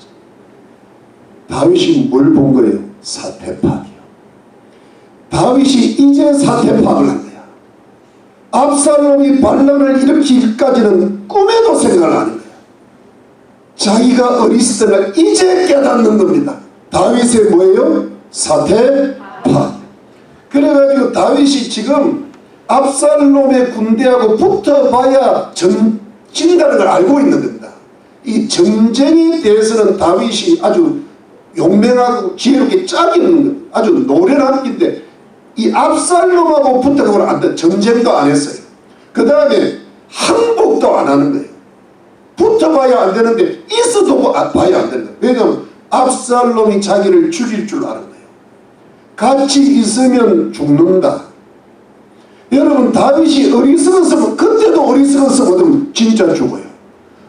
다윗이 뭘 본 거예요? 사태파악이요. 다윗이 이제 사태파악을 한 거야. 압살롬이 반란을 일으키기까지는 꿈에도 생각을 안 한 거야. 자기가 어리석음을 이제 깨닫는 겁니다. 다윗의 뭐예요? 사태파악. 그래가지고 다윗이 지금 압살롬의 군대하고 붙어봐야 진다는 걸 알고 있는 겁니다. 이 전쟁에 대해서는 다윗이 아주 용맹하고 지혜롭게 짜기는 아주 노련한 인데 이 압살롬하고 붙어가고는 안 돼. 전쟁도 안 했어요. 그 다음에 항복도 안 하는 거예요. 붙어봐야 안 되는데 있어도 봐야 안 된다. 왜냐하면 압살롬이 자기를 죽일 줄 아는 거예요. 같이 있으면 죽는다. 여러분 다윗이 어리석었으면 그때도 어리석었으면 진짜 죽어요.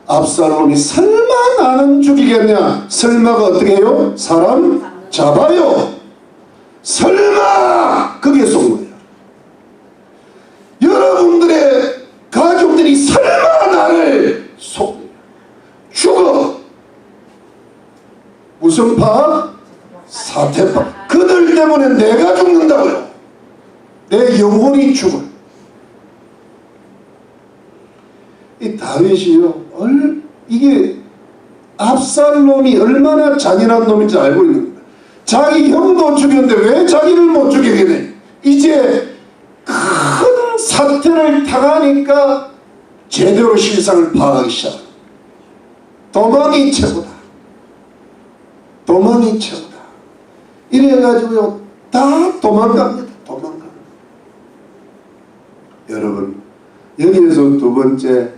압살롬이 설마 나는 죽이겠냐? 설마가 어떻게 해요? 사람 잡아요. 설마 그게 쏜 거예요. 여러분들의 가족들이 설마 나를 죽어. 무슨 파? 사태파. 그들 때문에 내가 죽는다고요. 내 영혼이 죽어. 이 다윗이요. 이게 압살롬이 얼마나 잔인한 놈인지 알고 있는 겁니다. 자기 형도 죽였는데 왜 자기를 못 죽이게 돼? 이제 큰 사태를 당하니까 제대로 실상을 파악하기 시작합니다. 도망이 최고다. 도망이 최고다. 이래가지고요 다 도망갑니다. 도망갑니다. 여러분 여기에서 두 번째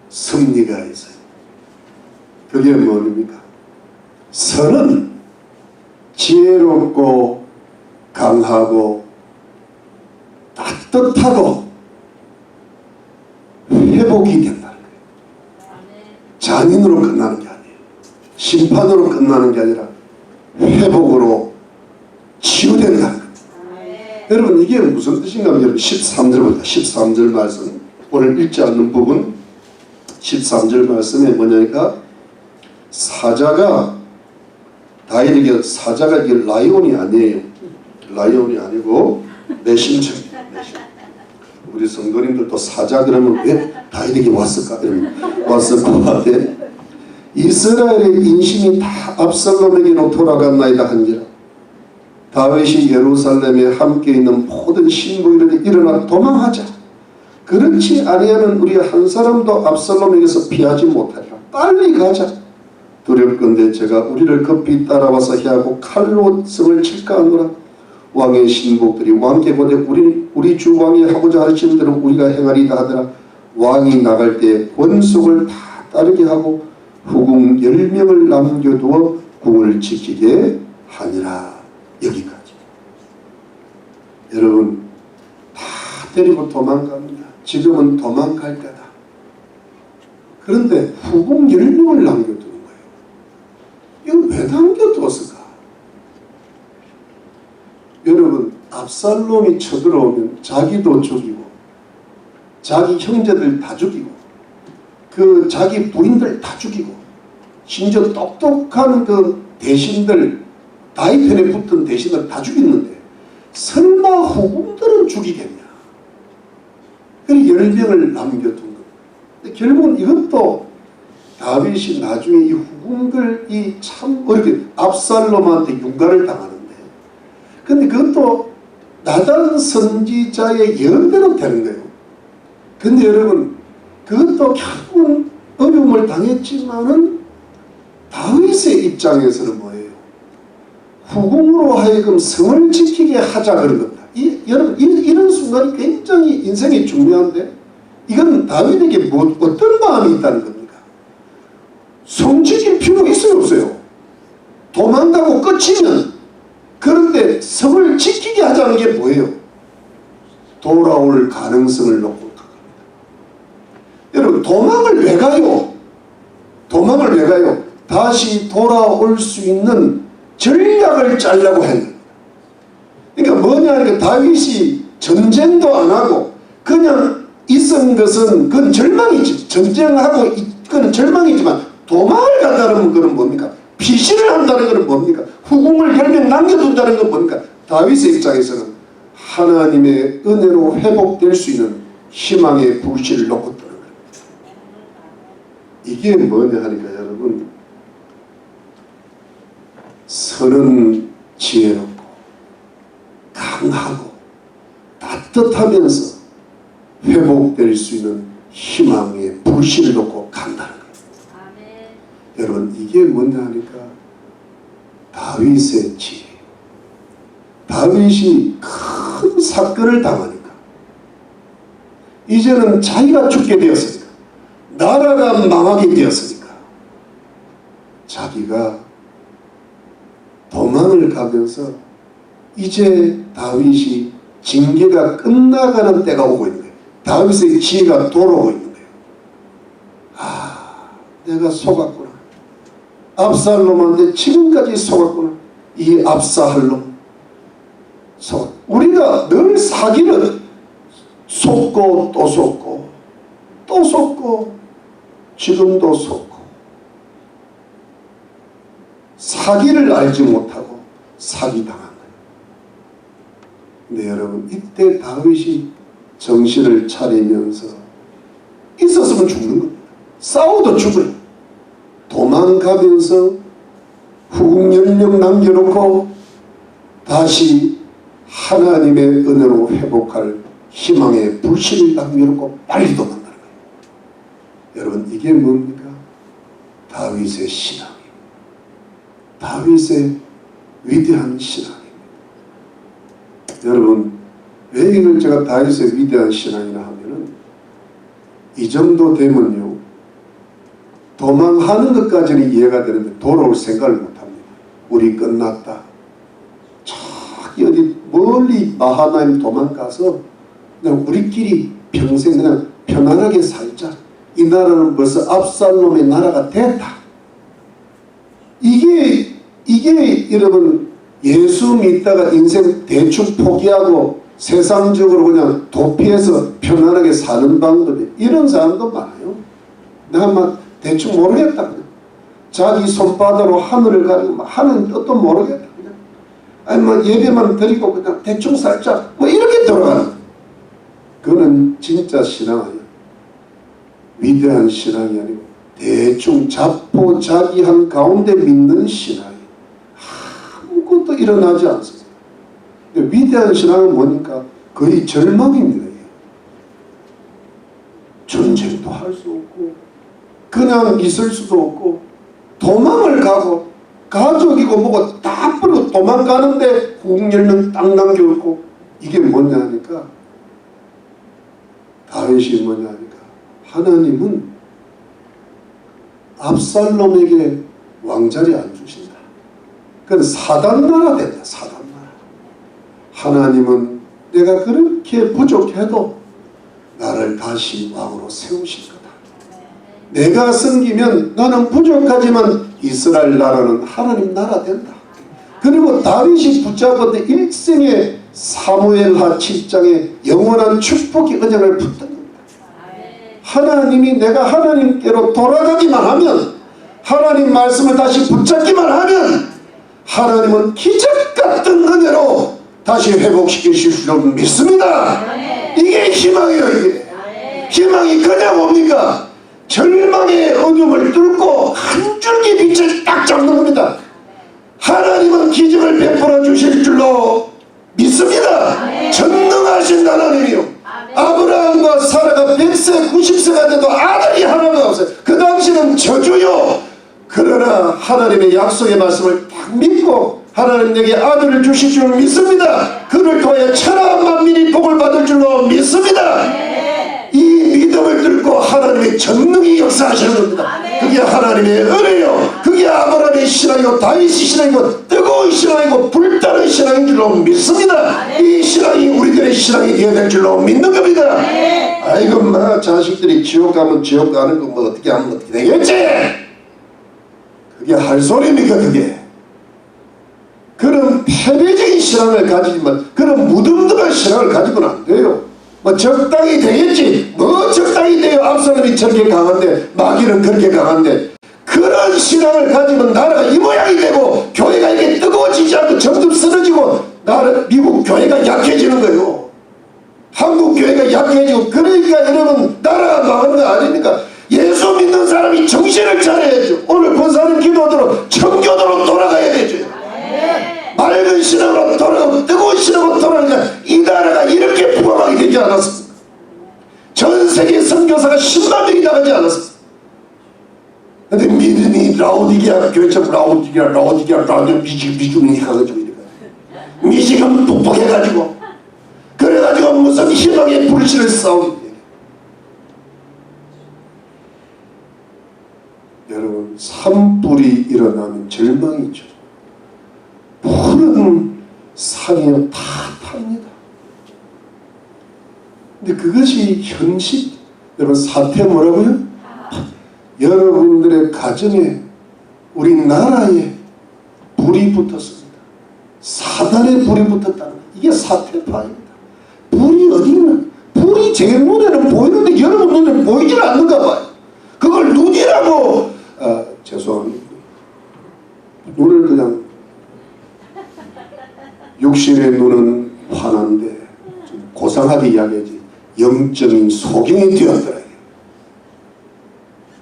승리가 있어요. 그게 뭡니까? 선은 지혜롭고 강하고 따뜻하고 회복이 된다는 거예요. 잔인으로 끝나는 게 아니에요. 심판으로 끝나는 게 아니라 회복으로 치유된다는 거예요. 여러분 이게 무슨 뜻인가 하면 13절 말씀 오늘 읽지 않는 부분 13절 말씀에 뭐냐니까 사자가 다윗에게 사자가 이게 라이온이 아니에요. 라이온이 아니고 내심적 우리 성도님들도 사자 그러면 왜 다윗에게 왔을까? 이러면 왔을 것 같아. 이스라엘의 인심이 다 압살롬에게로 돌아갔나이다 한지라 다윗이 예루살렘에 함께 있는 모든 신부들이 일어나 도망하자. 그렇지 아니하면 우리 한 사람도 압살롬에게서 피하지 못하리라. 빨리 가자. 두렵건대 제가 우리를 급히 따라와서 해하고 칼로 성을 칠까 하노라. 왕의 신복들이 왕께 보되 우리 주 왕이 하고자 하시는 대로 우리가 행하리다 하더라. 왕이 나갈 때 권속을 다 따르게 하고 후궁 10명을 남겨두어 궁을 지키게 하니라. 여기까지. 여러분 다 데리고 도망갑니다. 지금은 도망갈 때다. 그런데 후궁 10명을 남겨두는 거예요. 이걸 왜 남겨두었을까? 여러분 압살롬이 쳐들어오면 자기도 죽이고 자기 형제들 다 죽이고 그 자기 부인들 다 죽이고 심지어 똑똑한 그 대신들 다윗 편에 붙은 대신을 다 죽였는데 설마 후궁들은 죽이겠냐? 그래서 10명을 남겨둔 겁니다. 결국은 이것도 다윗이 나중에 이 후궁들이 참 어렵게 압살롬한테 융가를 당하는데 근데 그것도 나단 선지자의 예언대로 되는 거예요. 근데 여러분 그것도 결국은 어려움을 당했지만은 다윗의 입장에서는 뭐예요? 후궁으로 하여금 성을 지키게 하자 그런 겁니다. 여러분 이런 순간이 굉장히 인생에 중요한데 이건 다윗에게 어떤 마음이 있다는 겁니까? 성 지킬 필요가 있어요 없어요? 도망가고 끝이면 그런데 성을 지키게 하자는 게 뭐예요? 돌아올 가능성을 놓고 여러분 도망을 왜 가요? 도망을 왜 가요? 다시 돌아올 수 있는 전략을 짜려고 했는. 그러니까 뭐냐 하니까 다윗이 전쟁도 안 하고 그냥 있은 것은 그건 절망이지. 전쟁하고 그건 절망이지만 도망을 간다는 건 뭡니까? 피신을 한다는 건 뭡니까? 후궁을 10명 남겨둔다는 건 뭡니까? 다윗의 입장에서는 하나님의 은혜로 회복될 수 있는 희망의 불씨를 놓고 떠는 거예요. 이게 뭐냐 하니까 여러분 선은 지혜롭고 강하고 따뜻하면서 회복될 수 있는 희망의 불씨를 놓고 간다는 거예요. 아멘. 여러분 이게 뭐냐 하니까 다윗의 지혜. 다윗이 큰 사건을 당하니까 이제는 자기가 죽게 되었으니까 나라가 망하게 되었으니까 자기가 도망을 가면서 이제 다윗이 징계가 끝나가는 때가 오고 있는 거예요. 다윗의 지혜가 돌아오고 있는 거예요. 아, 내가 속았구나. 압살롬한테 지금까지 속았구나. 이 압살롬. 우리가 늘 사기를 속고 또 속고 또 속고 지금도 속고 사기를 알지 못하고 사기당한 거예요. 근데 여러분 이때 다윗이 정신을 차리면서 있었으면 죽는 겁니다. 싸워도 죽어요. 도망가면서 후궁 10명 남겨놓고 다시 하나님의 은혜로 회복할 희망의 불씨를 남겨놓고 빨리 도망가는 거예요. 여러분 이게 뭡니까? 다윗의 신앙. 다윗의 위대한 신앙입니다. 여러분 왜 이걸 제가 다윗의 위대한 신앙이라 하면은 이 정도 되면요 도망하는 것까지는 이해가 되는데 돌아올 생각을 못합니다. 우리 끝났다. 저기 어디 멀리 마하나임 도망가서 그냥 우리끼리 평생 그냥 편안하게 살자. 이 나라는 벌써 압살롬의 나라가 됐다. 이게 이게 여러분 예수 믿다가 인생 대충 포기하고 세상적으로 그냥 도피해서 편안하게 사는 방법이 이런 사람도 많아요. 내가 막 대충 모르겠다 그냥. 자기 손바닥으로 하늘을 가리고 막 하는 뜻도 모르겠다 그냥. 아니 뭐 예배만 드리고 그냥 대충 살자 뭐 이렇게 돌아가는 거예요. 그거는 진짜 신앙 아니에요. 위대한 신앙이 아니고 대충 자포자기한 가운데 믿는 신앙이에요. 아무것도 일어나지 않습니다. 위대한 신앙은 뭐니까 거의 절망입니다. 전쟁도 할 수 없고 그냥 있을 수도 없고 도망을 가고 가족이고 뭐고 다 버리고 도망가는데 국 열면 딱 남겨놓고 이게 뭐냐 하니까 다윗이 뭐냐 하니까 하나님은 압살롬에게 왕자리 안 주신다. 그건 사단나라 된다. 사단나라. 하나님은 내가 그렇게 부족해도 나를 다시 왕으로 세우실 거다. 내가 섬기면 나는 부족하지만 이스라엘 나라는 하나님 나라 된다. 그리고 다윗이 붙잡았던 일생의 사무엘하 7장에 영원한 축복의 언약을 붙든 겁니다. 하나님이 내가 하나님께로 돌아가기만 하면 하나님 말씀을 다시 붙잡기만 하면 하나님은 기적 같은 은혜로 다시 회복시키실 줄 믿습니다. 이게 희망이에요. 이게 희망이 그냥 옵니까? 절망의 어둠을 뚫고 한 줄기 빛을 딱 잡는 겁니다. 하나님은 기적을 베풀어 주실 줄로 믿습니다. 전능하신 하나님이요. 아브라함과 사라가 100세 90세가 돼도 아들이 하나도 없어요. 그 당시는 저주요. 그러나 하나님의 약속의 말씀을 딱 믿고 하나님 내게 아들을 주실 줄 믿습니다. 그를 통해 천하 만민이 복을 받을 줄로 믿습니다. 이 믿음을 뚫고 하나님의 전능이 역사하시는 겁니다. 그게 하나님의 은혜요. 그게 아브라함의 신앙이고 다윗의 신앙이고 뜨거운 신앙이고 불타는 신앙인 줄로 믿습니다. 이 신앙이 우리들의 신앙이 되어야 될 줄로 믿는 겁니다. 아이고 마 자식들이 지옥 가면 지옥 가는 거 뭐 어떻게 하면 어떻게 되겠지? 그게 할 소리입니까 그게? 그런 패배적인 신앙을 가지지만 그런 무덤덤한 신앙을 가지고는 안 돼요. 뭐 적당히 되겠지. 뭐 적당히 돼요. 압살롬이 저렇게 강한데 마귀는 그렇게 강한데 그런 신앙을 가지면 나라가 이 모양이 되고 교회가 이렇게 뜨거워지지 않고 점점 쓰러지고 나라 미국 교회가 약해지는 거예요. 한국 교회가 약해지고 그러니까 여러분 나라가 망하는 거 아닙니까? 예수 믿는 사람이 정신을 차려야죠. 오늘 권사님 기도대로 청교도로 돌아가야 되죠. 맑은 신앙으로 돌아가고 뜨거운 신앙으로 돌아가니까 이 나라가 이렇게 부강하게 되지 않았습니까? 전 세계 선교사가 10만 명이 나가지 않았습니까? 근데 믿음이 라오디게아 교회처럼 라오디게아 미중이 가가지고 이래가 미지금 똑똑해가지고 그래가지고 무슨 희망의 불씨를 싸우게. 여러분 산불이 일어나면 절망이죠. 푸른 산이요 다 탑니다. 근데 그것이 현실. 여러분 사태 뭐라고요? 여러분들의 가정에 우리나라에 불이 붙었습니다. 사단의 불이 붙었다는 이게 사태파입니다. 불이 어디 있나? 불이 제 눈에는 보이는데 여러분 눈에는 보이질 않는가 봐요. 그걸 눈이라고 죄송합니다. 눈을 그냥 육신의 눈은 환한데 좀 고상하게 이야기하지 영적인 소경이 되었더라.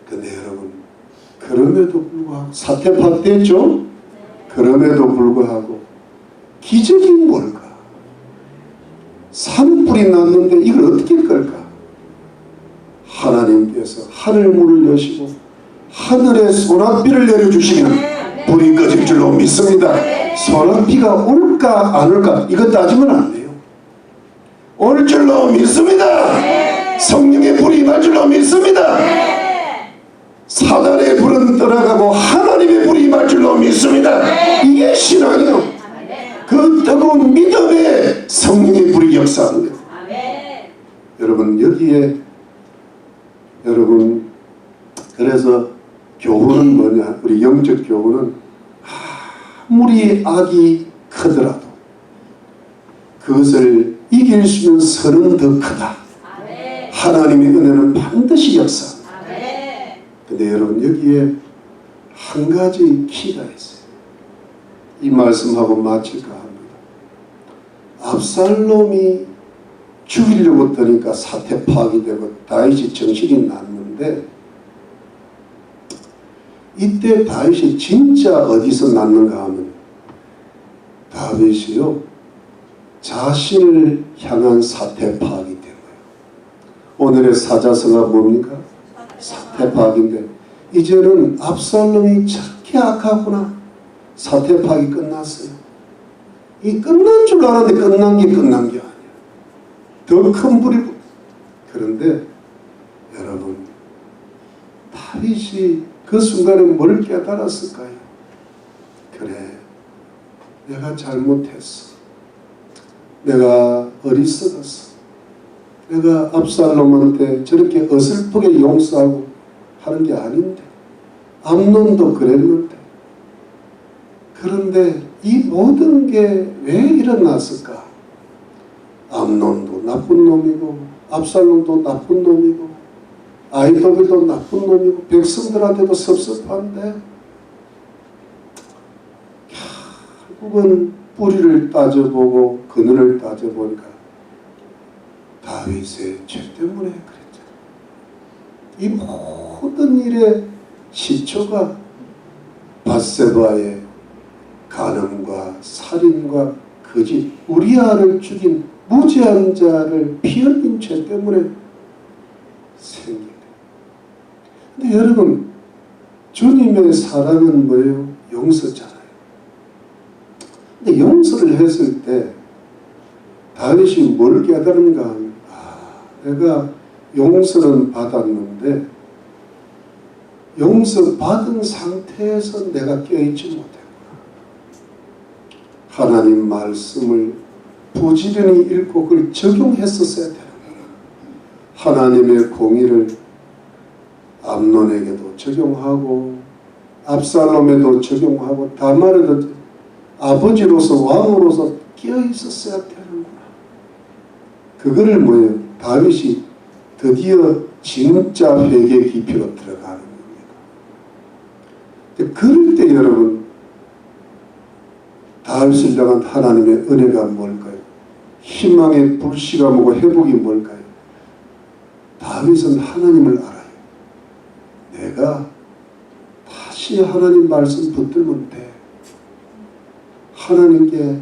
근데 여러분 그럼에도 불구하고 사태파 됐죠? 그럼에도 불구하고 기적이 뭘까? 산불이 났는데 이걸 어떻게 끌까? 하나님께서 하늘문을 여시고 하늘에 소낙비를 내려주시면 불이 꺼질 줄로 믿습니다. 소낙비가 올까 안 올까 이거 따지면 안 돼요. 올 줄로 믿습니다. 성령의 불이 임할 줄로 믿습니다. 사단의 불은 떠나가고 하나님의 불이 임할 줄로 믿습니다. 이게 신앙이요. 그 뜨거운 믿음에 성령의 불이 역사하는 거예요. 여러분 여기에 여러분 그래서 교훈은 뭐냐? 우리 영적 교훈은 아무리 악이 크더라도 그것을 이길 수 있는 선은 더 크다. 하나님의 은혜는 반드시 역사합니다. 근데 여러분 여기에 한 가지 키가 있어요. 이 말씀하고 마칠까 합니다. 압살롬이 죽이려고 떠니까 사태 파악이 되고 다윗이 정신이 났는데, 이때 다윗이 진짜 어디서 났는가 하면 다윗이요 자신을 향한 사태 파악이 된 거예요. 오늘의 사자성어가 뭡니까? 사태 파악인데, 이제는 압살롬이 저렇게 악하구나. 사태 파악이 끝났어요. 이 끝난 줄 알았는데 끝난 게 아니야. 더 큰 불이. 그런데 여러분, 다윗이 그 순간에 뭘 깨달았을까요? 그래, 내가 잘못했어. 내가 어리석었어. 내가 압살롬한테 저렇게 어설프게 용서하고 하는 게 아닌데, 암논도 그랬는데. 그런데 이 모든 게 왜 일어났을까? 암논도 나쁜 놈이고, 압살롬도 나쁜 놈이고, 아히도벨도 나쁜 놈이고, 백성들한테도 섭섭한데, 결국은 뿌리를 따져보고 그늘을 따져보니까 다윗의 죄 때문에 그랬잖아요. 이 모든 일의 시초가 밧세바의 간음과 살인과 거짓, 우리아를 죽인 무죄한 자를 피 흘린 죄 때문에 생긴 거예요. 근데 여러분, 주님의 사랑은 뭐예요? 용서잖아요. 근데 용서를 했을 때 다윗이 뭘 깨달은가 하면, 내가 용서는 받았는데 용서받은 상태에서 내가 깨어있지 못했구나. 하나님 말씀을 부지런히 읽고 그걸 적용했었어야 되는 거예요. 하나님의 공의를 암논에게도 적용하고 압살롬에도 적용하고 다말에도 아버지로서 왕으로서 깨어있었어야 되는구나. 그거를 뭐예요? 다윗이 드디어 진짜 회개 깊이로 들어가는 겁니다. 그럴 때 여러분, 다윗을 향한 하나님의 은혜가 뭘까요? 희망의 불씨가 뭐고 회복이 뭘까요? 다윗은 하나님을 알아요. 내가 다시 하나님 말씀 붙들면 돼. 하나님께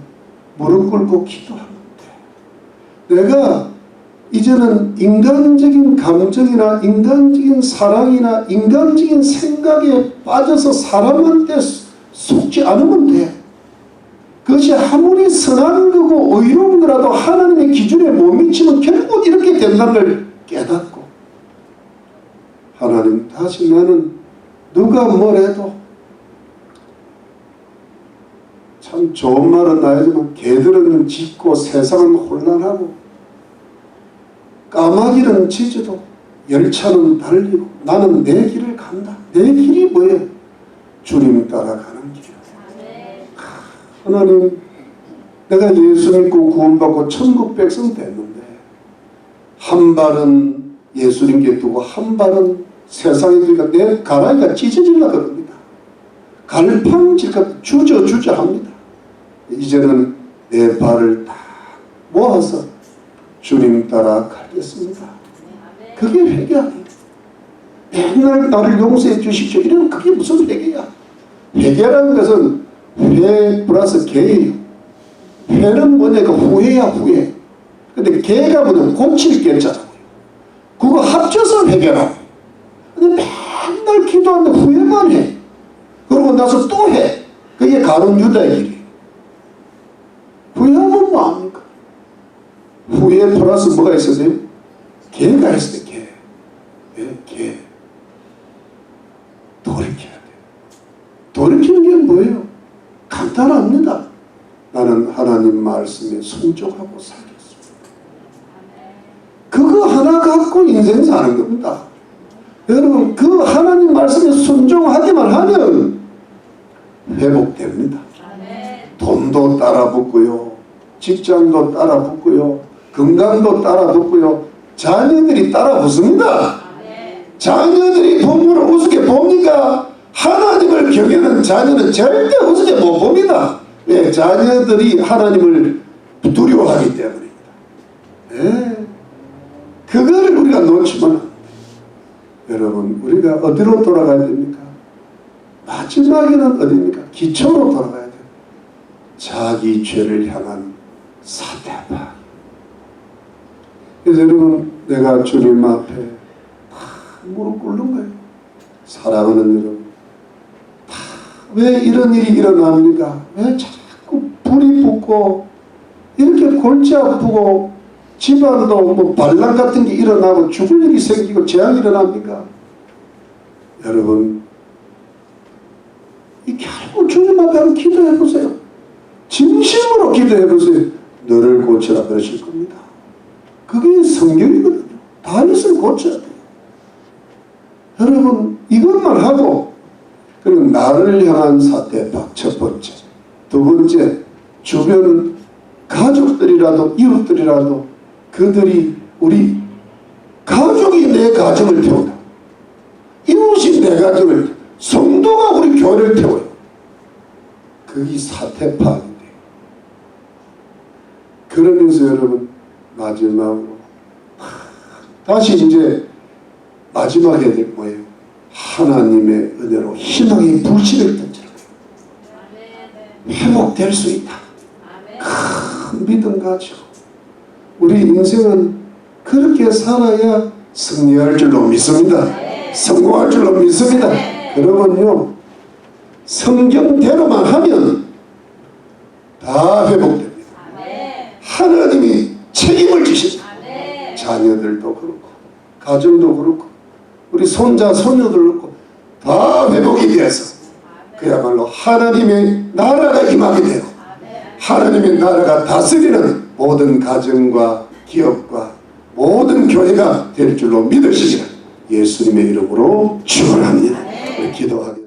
무릎 꿇고 기도하면 돼. 내가 이제는 인간적인 감정이나 인간적인 사랑이나 인간적인 생각에 빠져서 사람한테 속지 않으면 돼. 그것이 아무리 선한 거고 의로운 거라도 하나님의 기준에 못 미치면 결국 이렇게 된다는 걸 깨닫고, 하나님, 다시 나는 누가 뭐래도, 참 좋은 말은 나야지만 개들은 짖고 세상은 혼란하고 까마귀는 짖어도 열차는 달리고 나는 내 길을 간다. 내 길이 뭐예요? 주님 따라가는 길이야. 하나님, 내가 예수 믿고 구원받고 천국 백성 됐는데 한 발은 예수님께 두고 한 발은 세상에 두니까 내 가라이가 찢어질라 그럽니다. 갈팡질까 주저합니다. 이제는 내 발을 다 모아서 주님 따라 가겠습니다. 그게 회개 아니에요. 맨날 나를 용서해 주십시오. 이러면 그게 무슨 회개야? 회개라는 것은 회 플러스 개예요. 회는 뭐냐니까 후회야, 후회. 근데 개가 뭐냐면 고칠 개잖아요. 그거 합쳐서 회개라고. 근데 맨날 기도하는데 후회만 해. 그러고 나서 또 해. 그게 가룟 유다의 길이에요. 후회하면 뭐합니까? 후회 플러스 뭐가 있어야 돼요? 개가 있어야 돼, 개. 네, 개. 돌이켜야 돼요. 돌이키는 게 뭐예요? 간단합니다. 나는 하나님 말씀에 순종하고 살겠습니다. 그거 하나 갖고 인생 사는 겁니다. 여러분, 그 하나님 말씀에 순종하기만 하면 회복됩니다. 돈도 따라 붙고요, 직장도 따라 붙고요, 건강도 따라 붙고요, 자녀들이 따라 붙습니다. 자녀들이 부모를 우습게 봅니까? 하나님을 경외하는 자녀는 절대 우습게 못 봅니다. 왜? 자녀들이 하나님을 두려워하기 때문입니다. 네. 그거를 우리가 놓치면 안 돼요. 여러분, 우리가 어디로 돌아가야 됩니까? 마지막에는 어디입니까? 기초로 돌아가야 돼요. 자기 죄를 향한 사대파. 그래서 여러분, 내가 주님 앞에 다 무릎 꿇는 거예요. 사랑하는 여러분, 다 왜 이런 일이 일어납니까? 왜 자꾸 불이 붙고 이렇게 골치 아프고 집안도 뭐 반란 같은 게 일어나고 죽을 일이 생기고 재앙이 일어납니까? 여러분, 이 결국 주님 앞에 한번 기도해 보세요. 진심으로 기도해 보세요. 너를 고쳐라 그러실 겁니다. 그게 성경이거든요. 다윗을 고쳐야 돼요. 여러분, 이것만 하고, 그리고 나를 향한 사대박 첫 번째, 두 번째, 주변 가족들이라도 이웃들이라도 그들이 우리 가족이 내 가정을 태운다. 이웃이 내 가정을, 성도가 우리 교회를 태워요. 그게 사태파인데. 그러면서 여러분, 마지막으로 다시 이제 마지막에 해야 될 뭐예요? 하나님의 은혜로 희망의 불씨를 던지는 거예요. 회복될 수 있다. 큰 믿음 가지고 우리 인생은 그렇게 살아야 승리할 줄로 믿습니다. 성공할 줄로 믿습니다. 여러분요, 성경대로만 하면 다 회복됩니다. 하나님이 책임을 지십니다. 자녀들도 그렇고 가정도 그렇고 우리 손자 손녀도 그렇고 다 회복이 돼서 그야말로 하나님의 나라가 임하게 되고 하나님의 나라가 다스리는 모든 가정과 기업과 모든 교회가 될 줄로 믿으시기를 예수님의 이름으로 축원합니다. 기도하겠습니다.